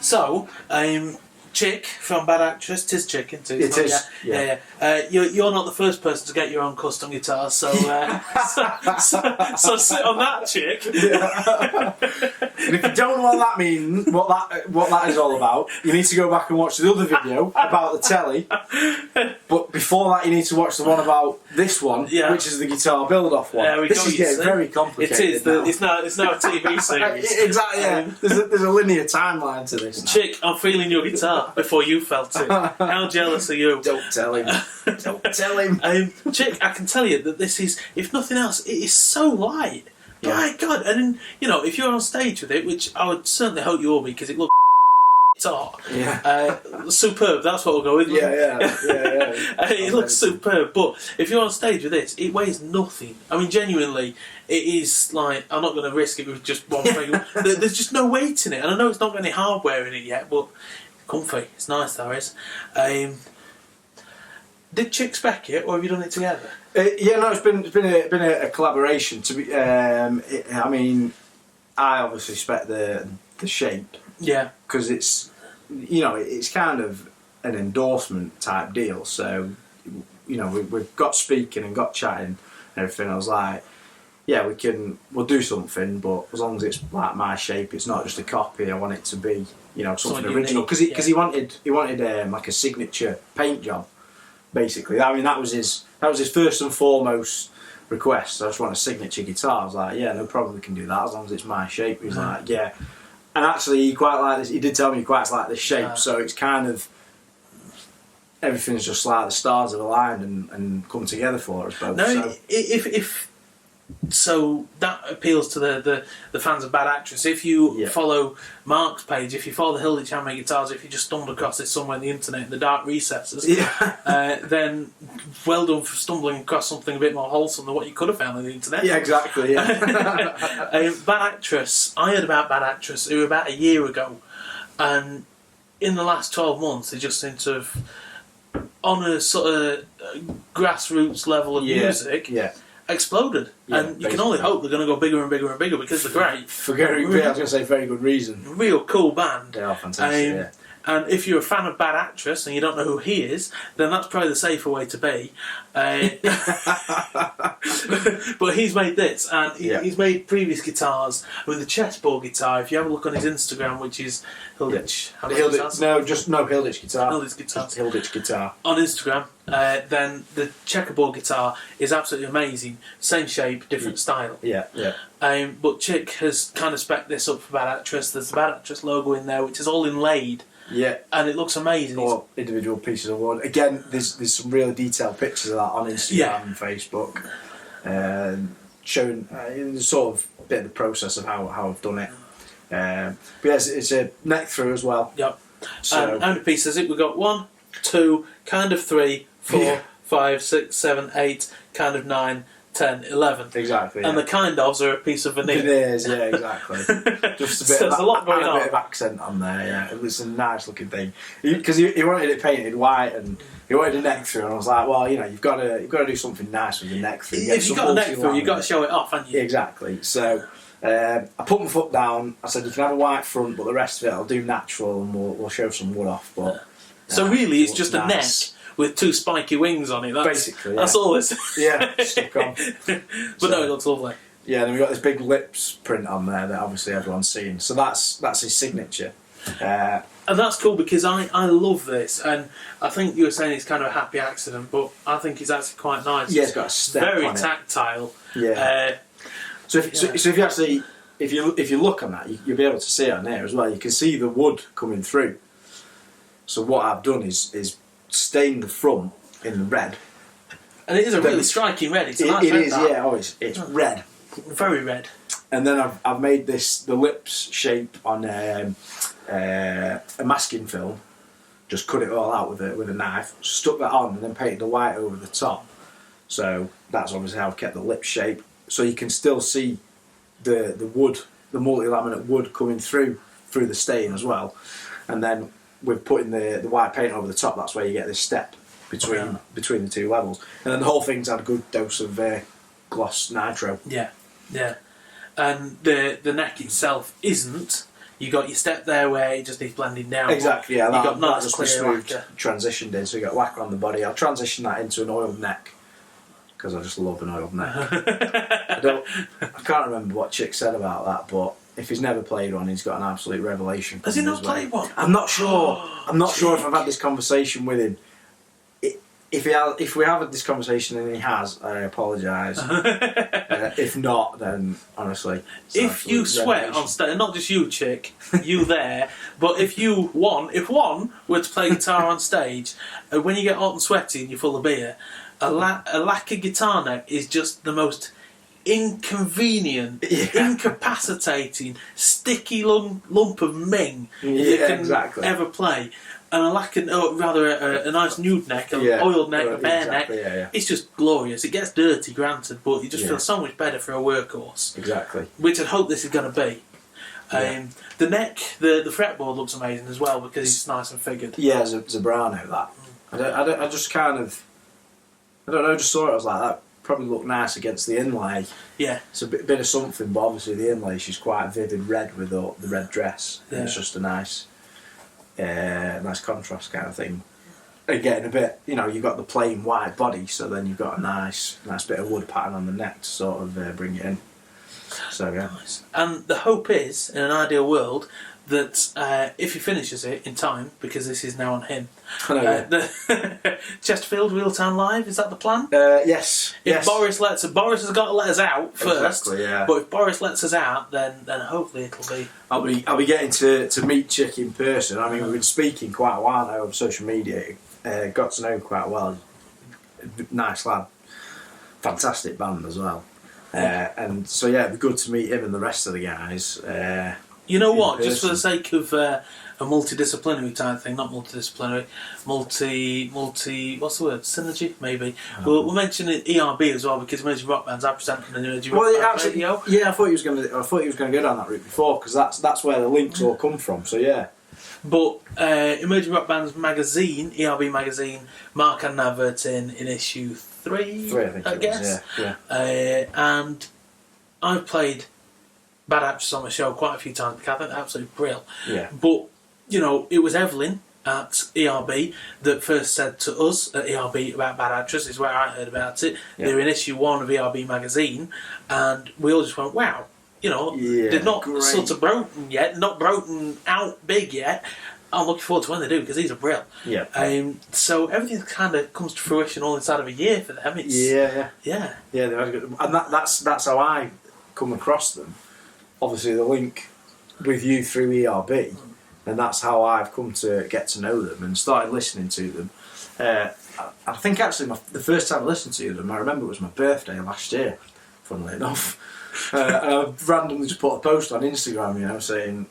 So, Chick from Bad Actress, 'tis chicken too. It is. Yeah. You're not the first person to get your own custom guitar, so so sit on that, Chick. Yeah. And if you don't know what that means, what that is all about, you need to go back and watch the other video about the telly. But before that, you need to watch the one about this one, which is the guitar build-off one. This is getting very complicated. It is. It's now a TV series. Exactly. Yeah. There's a linear timeline to this. Chick, I'm feeling your guitar before you felt it. How jealous are you? Don't tell him. Don't tell him. Chick, I can tell you that this is, if nothing else, it is so light. Yeah. My God. And if you're on stage with it, which I would certainly hope you will be, because it looks hot. Yeah. Superb, that's what we'll go with. Yeah. It looks superb, but if you're on stage with this, it weighs nothing. I mean, genuinely, it is like, I'm not going to risk it with just one thing. There's just no weight in it, and I know it's not got any hardware in it yet, but comfy. It's nice, that is. Did Chick spec it, or have you done it together? No, it's been a collaboration. I mean, I obviously spec the shape. Yeah. Because it's kind of an endorsement type deal. So, we've got speaking and got chatting and everything. I was like, yeah, we'll do something, but as long as it's like my shape, it's not just a copy. I want it to be, something original. Because he wanted like a signature paint job, basically. I mean, that was his first and foremost request. I just want a signature guitar. I was like, yeah, no problem, we can do that as long as it's my shape. He was like, yeah. And actually, he quite like this. He did tell me he quite liked this shape. So it's kind of, everything's just like the stars have aligned and come together for us both. No, so that appeals to the fans of Bad Actress. If you follow Mark's page, if you follow the Hilditch Handmade Guitars, if you just stumbled across it somewhere on the internet in the dark recesses, then well done for stumbling across something a bit more wholesome than what you could have found on the internet. Yeah, exactly. Yeah. Bad Actress. I heard about Bad Actress about a year ago, and in the last 12 months, they just seem to have, on a sort of grassroots level of music, exploded. And you can only hope they're going to go bigger and bigger and bigger, because they're great. I was going to say very good reason. Real cool band. They are fantastic, And if you're a fan of Bad Actress and you don't know who he is, then that's probably the safer way to be. But he's made this, and he's made previous guitars. With the chessboard guitar, if you have a look on his Instagram, which is Hilditch. Hilditch Guitar. Hilditch Guitar. Just Hilditch Guitar. On Instagram, then the checkerboard guitar is absolutely amazing. Same shape, different style. Yeah. But Chick has kind of spec'd this up for Bad Actress. There's the Bad Actress logo in there, which is all inlaid. Yeah, and it looks amazing. Or individual pieces of wood. Again, there's some really detailed pictures of that on Instagram and Facebook, showing sort of a bit of the process of how I've done it. But yes, it's a neck through as well. Yep. So, how many pieces is it? We've got 1, 2, kind of 3, 4, 5, 6, 7, 8, kind of 9, 10, 11. Exactly. And the kind ofs are a piece of veneer. Veneers, yeah, exactly. Just a bit. So there's a lot going on. A bit of accent on there. Yeah, it was a nice looking thing. Because he wanted it painted white and he wanted a neck through, and I was like, well, you've got to do something nice with your neck through. If you've got a neck through, you've got to show it off, haven't you? Exactly. So I put my foot down. I said, you can have a white front, but the rest of it I'll do natural, and we'll show some wood off. But so really, it's just a neck with 2 spiky wings on it. Basically, that's all this. Yeah, stuck on. But no, it looks lovely. Yeah, then we've got this big lips print on there that obviously everyone's seen. So that's his signature. And that's cool, because I love this, and I think you were saying it's kind of a happy accident, but I think it's actually quite nice. Yeah, it's got a step very on tactile. Yeah. So if you actually if you look on that, you'll be able to see it on there as well. You can see the wood coming through. So what I've done is stained the front in the red. And it is a really striking red. It's a nice red. It is, yeah. Oh, it's red. Very red. And then I've made the lips shape on a masking film. Just cut it all out with a knife, stuck that on, and then painted the white over the top. So that's obviously how I've kept the lip shape. So you can still see the wood, the multi-laminate wood coming through the stain as well. And then with putting the white paint over the top, that's where you get this step between the 2 levels. And then the whole thing's had a good dose of gloss nitro. Yeah. And the neck itself isn't. You got your step there where it just needs blending down. Exactly, yeah. You got nice just clear smooth lacquer. transitioned in, so you got lacquer on the body. I'll transition that into an oiled neck because I just love an oiled neck. I can't remember what Chick said about that, but if he's never played one, he's got an absolute revelation. Has he not played one? I'm not sure. I'm not sure if I've had this conversation with him. If we have had this conversation and he has, I apologise. If not, then honestly, if you sweat on stage, not just you, Chick, you there, but if one were to play guitar on stage, when you get hot and sweaty and you're full of beer, a lacquer guitar neck is just the most inconvenient, incapacitating, sticky lump of ming you can ever play. And a nice nude neck, an oiled neck, a bare neck. Yeah. It's just glorious. It gets dirty, granted, but you just feel so much better for a workhorse. Exactly. Which I'd hope this is going to be. The neck, the fretboard looks amazing as well because it's nice and figured. Yeah, Zebrano, that. I just kind of, I don't know, just saw it. I was like, that probably looked nice against the inlay. Yeah. It's a bit of something, but obviously the inlay, she's quite vivid red with the red dress. Yeah. And it's just a nice contrast kind of thing. Again, a bit, you've got the plain white body, so then you've got a nice bit of wood pattern on the neck to sort of bring it in. So yeah. Nice. And the hope is, in an ideal world, that if he finishes it in time, because this is now on him, Chesterfield Real-Time Live, is that the plan? Yes. If Boris has got to let us out first. Exactly, yeah. But if Boris lets us out, then hopefully it'll be. I'll be getting to meet Chick in person. I mean, we've been speaking quite a while now on social media. Got to know him quite well. Nice lad. Fantastic band as well. And so yeah, it'd be good to meet him and the rest of the guys. You know what? Just for the sake of a multidisciplinary type thing, not multidisciplinary, what's the word? Synergy, maybe. We'll mention ERB as well because Emerging Rock Bands are presenting an Emerging Rock Band radio. Yeah, I thought he was going to go down that route before because that's where the links all come from. So yeah. But Emerging Rock Bands magazine, ERB magazine, Mark had an advert in issue 3, I guess. Yeah. And I've played Bad Actress on my show quite a few times because I think they're absolutely brilliant. Yeah. But, it was Evelyn at ERB that first said to us at ERB about Bad Actress, is where I heard about it. Yeah. They're in issue 1 of ERB magazine, and we all just went, wow. They're not sort of broken yet, not broken out big yet. I'm looking forward to when they do because these are brilliant. Yeah. So everything kind of comes to fruition all inside of a year for them. Yeah. They've had a good, and that's how I come across them. Obviously, the link with you through ERB, and that's how I've come to get to know them and started listening to them. I think actually the first time I listened to them, I remember it was my birthday last year, funnily enough. And I randomly just put a post on Instagram, saying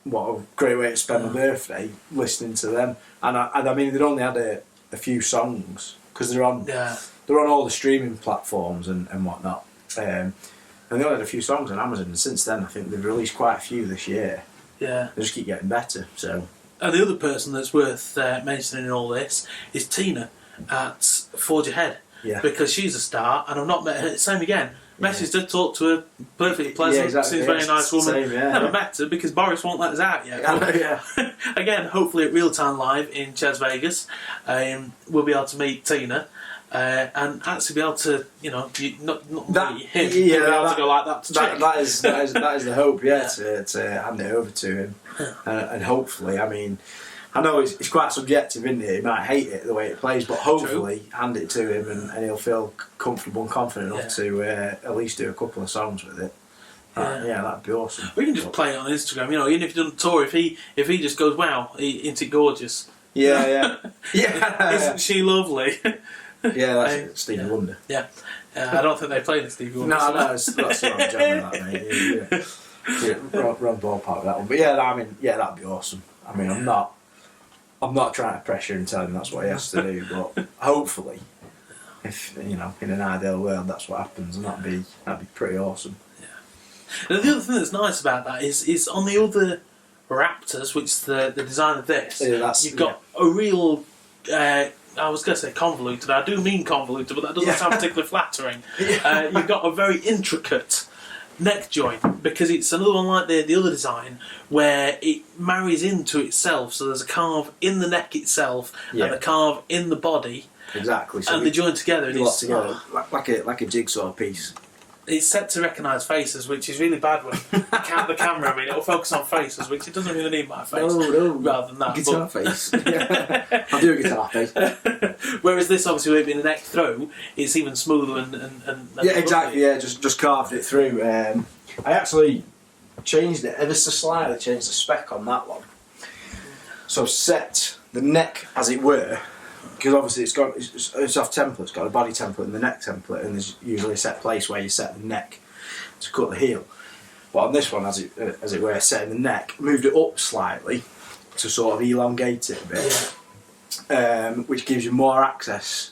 what a great way to spend my birthday listening to them. And I mean, they'd only had a few songs because they're on all the streaming platforms and whatnot. And they only had a few songs on Amazon, and since then I think they've released quite a few this year. Yeah. They just keep getting better. So. And the other person that's worth mentioning in all this is Tina at Forge Ahead. Yeah. Because she's a star, and I've not met her. Same again. Messaged her, talked to her, perfectly pleasant, seems a very nice woman. Same, Never met her because Boris won't let us out yet. Again, hopefully at Real Time Live in Ches Vegas, we'll be able to meet Tina. And actually be able to, not meet him, be able to go like that to Chick. That is the hope, to hand it over to him. And hopefully, I mean, I know it's quite subjective, isn't it? He might hate it the way it plays, but hopefully hand it to him and he'll feel comfortable and confident enough to at least do a couple of songs with it. That'd be awesome. We can just play it on Instagram, even if he doesn't tour, if he just goes, wow, isn't it gorgeous? Yeah. Isn't she lovely? Yeah, that's Stevie Wonder. Yeah. I don't think they play the Stevie Wonder. No, that's what I'm jamming that, mate. Yeah. Wrong ballpark with that one. But that'd be awesome. I mean, I'm not trying to pressure him and tell him that's what he has to do, but hopefully, if in an ideal world that's what happens, and that'd be pretty awesome. Yeah. And the other thing that's nice about that is on the other Raptors, which is the design of this, you've got a real. I was going to say convoluted. I do mean convoluted, but that doesn't sound particularly flattering. You've got a very intricate neck joint, because it's another one like the other design where it marries into itself. So there's a carve in the neck itself and a carve in the body. Exactly. So and they join together. And it's together like a jigsaw piece. It's set to recognise faces, which is really bad when the camera. I mean, it'll focus on faces, which it doesn't really need my face. No. Rather than that, guitar face. Yeah. I'll do a guitar face. Whereas this, obviously, with it being a neck through, it's even smoother and yeah, exactly. Yeah, just carved it through. I actually changed it ever so slightly. Changed the spec on that one. So set the neck, as it were. Because obviously it's off template, it's got a body template and the neck template, and there's usually a set place where you set the neck to cut the heel. But on this one, as it were, setting the neck, moved it up slightly to sort of elongate it a bit, which gives you more access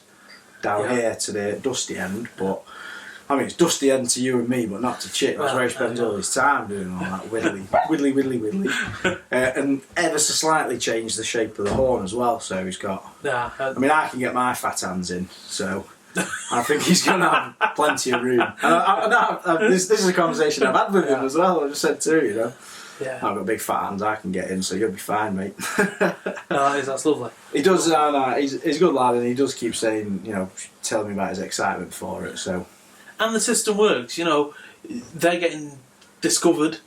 down here to the dusty end. But I mean, it's dusty end to you and me, but not to Chick. That's where he spends all his time doing all that whittly. And ever so slightly changed the shape of the horn as well. So he's got. Yeah. I mean, I can get my fat hands in, so I think he's going to have plenty of room. And this is a conversation I've had with him as well. I just said to him, Yeah. I've got big fat hands I can get in, so you'll be fine, mate. That's lovely. He does. He's a good lad, and he does keep saying, telling me about his excitement for it. So. And the system works, they're getting discovered.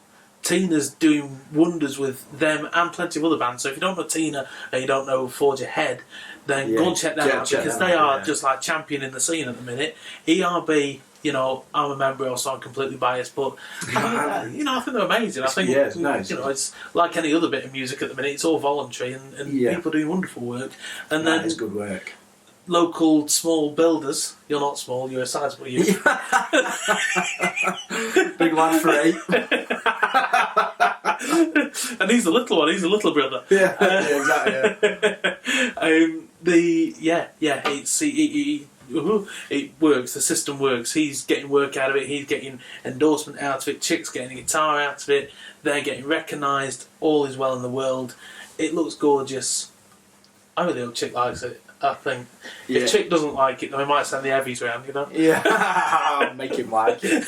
Tina's doing wonders with them and plenty of other bands. So if you don't know Tina and you don't know Forge Ahead, then go and check them out, because they are just like championing the scene at the minute. ERB, I'm a member, so I'm completely biased, but I think they're amazing. I think it's nice. It's like any other bit of music at the minute. It's all voluntary, and people doing wonderful work. And then it's good work. Local small builders. You're not small, you're a sizable youth. Big lad for 8. And he's the little one, he's the little brother. Exactly. It works, the system works. He's getting work out of it, he's getting endorsement out of it, Chick's getting a guitar out of it, they're getting recognised, all is well in the world. It looks gorgeous. I really hope Chick likes it. I think if Chick doesn't like it, then we might send the heavies round, Yeah, make him like it.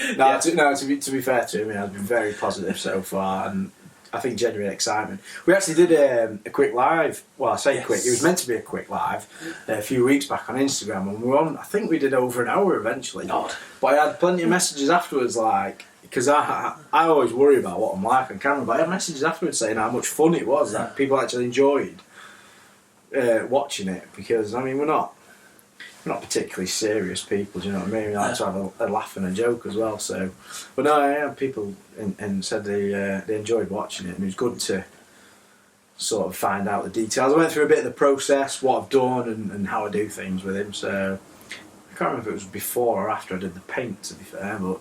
To be fair to him, I've been very positive so far, and I think genuine excitement. We actually did a quick live. Well, I say quick. It was meant to be a quick live a few weeks back on Instagram, and we were on. I think we did over an hour eventually. God. But I had plenty of messages afterwards, because I always worry about what I'm like on camera. But I had messages afterwards saying how much fun it was, that people actually enjoyed watching it, because I mean we're not particularly serious people, do you know what I mean? We like to have a laugh and a joke as well. So, but no, I had people and said they enjoyed watching it, and it was good to sort of find out the details. I went through a bit of the process, what I've done, and how I do things with him. So I can't remember if it was before or after I did the paint, to be fair, but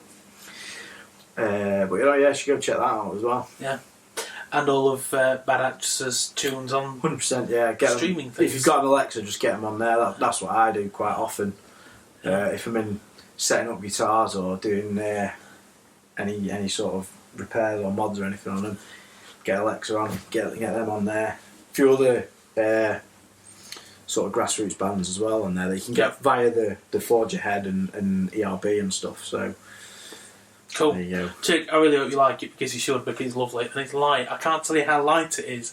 you should go check that out as well. Yeah. And all of Bad Actress's tunes on 100%, yeah. Get streaming them. things. If you've got an Alexa, just get them on there. That's what I do quite often. If I'm in setting up guitars or doing any sort of repairs or mods or anything on them, get Alexa on, get them on there. A few other sort of grassroots bands as well on there that you can get via the Forge Ahead and ERB and stuff. So. Cool. There you go. Chick, I really hope you like it, because you should, because it's lovely and it's light. I can't tell you how light it is,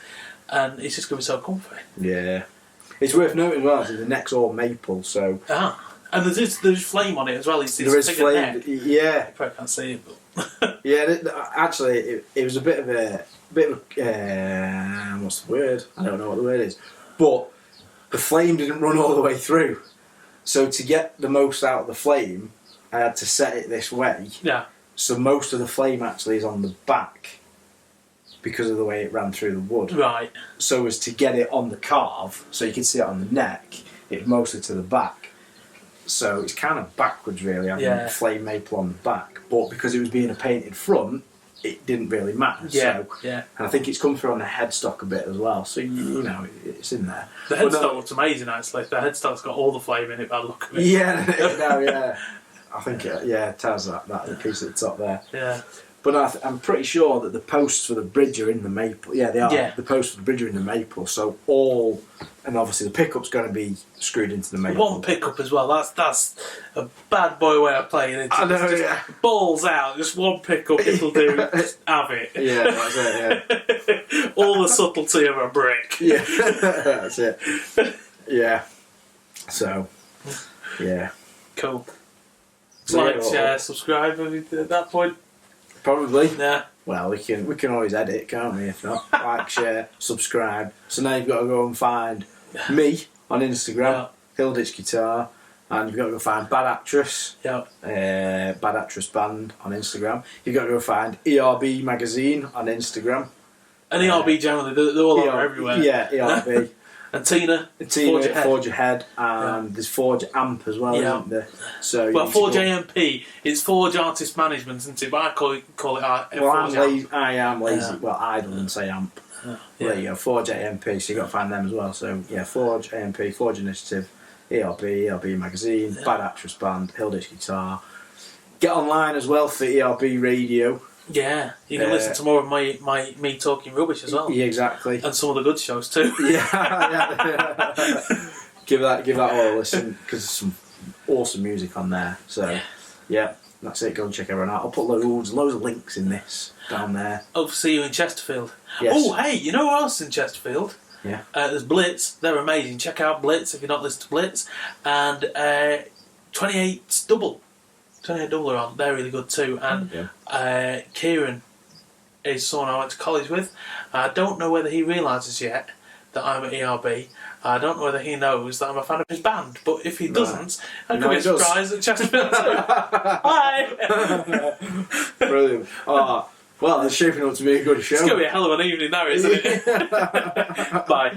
and it's just going to be so comfy. Yeah. It's worth noting as well, the neck's all maple, so... And there's flame on it as well. It's there is flame, neck. yeah. I probably can't see it, but... Yeah, actually, it was a bit of a... what's the word? I don't know what the word is. But the flame didn't run all the way through. So to get the most out of the flame, I had to set it this way. Yeah. So most of the flame actually is on the back because of the way it ran through the wood. Right. So as to get it on the carve, so you can see it on the neck, it's mostly to the back. So it's kind of backwards really, having flame maple on the back. But because it was being a painted front, it didn't really matter. Yeah, so, and I think it's come through on the headstock a bit as well. So, it's in there. The headstock looks amazing, actually. The headstock's got all the flame in it by the look of it. Yeah, no, yeah. I think it has that piece at the top there. Yeah. But I'm pretty sure that the posts for the bridge are in the maple. Yeah, they are. Yeah. The posts for the bridge are in the maple. So all, and obviously the pickup's going to be screwed into the maple. One pickup as well. That's a bad boy way of playing it. I know, Just yeah. balls out. Just one pickup. It'll do. Just have it. Yeah, that's it. Yeah. All the subtlety of a brick. Yeah, that's it. Yeah. So, yeah. Cool. So, Like, yeah, share, subscribe at that point. Probably. Nah. Well, we can always edit, can't we? If not, like, share, subscribe. So now you've got to go and find me on Instagram, Hilditch Guitar, and you've got to go find Bad Actress, Bad Actress Band on Instagram. You've got to go find ERB Magazine on Instagram. And ERB generally, they're all over everywhere. Yeah, ERB. And Tina, Forge Ahead, and there's Forge Amp as well, isn't there? So well, Forge AMP, it's Forge Artist Management, isn't it? But I call it well, I am lazy. Well, idle and say Amp. There you go, Forge AMP, so you've got to find them as well. So, yeah, Forge AMP, Forge Initiative, ERB Magazine, Bad Actress Band, Hilditch Guitar. Get online as well for ERB Radio. Yeah, you can listen to more of me talking rubbish as well. Yeah, exactly. And some of the good shows too. Yeah. Give that all a listen, because there's some awesome music on there. So, yeah, that's it. Go and check everyone out. I'll put loads of links in this down there. Oh, see you in Chesterfield. Yes. Oh, hey, you know what else in Chesterfield? Yeah. There's Blitz. They're amazing. Check out Blitz if you're not listening to Blitz. And 28 Double. 28 Double are on. They're really good too. And Kieran is someone I went to college with. I don't know whether he realises yet that I'm at ERB. I don't know whether he knows that I'm a fan of his band. But if he doesn't, I could be surprised at Chesterfield too. Bye! Brilliant. Oh, well, it's shaping up to be a good show. It's going to be a hell of an evening now, isn't it? Bye.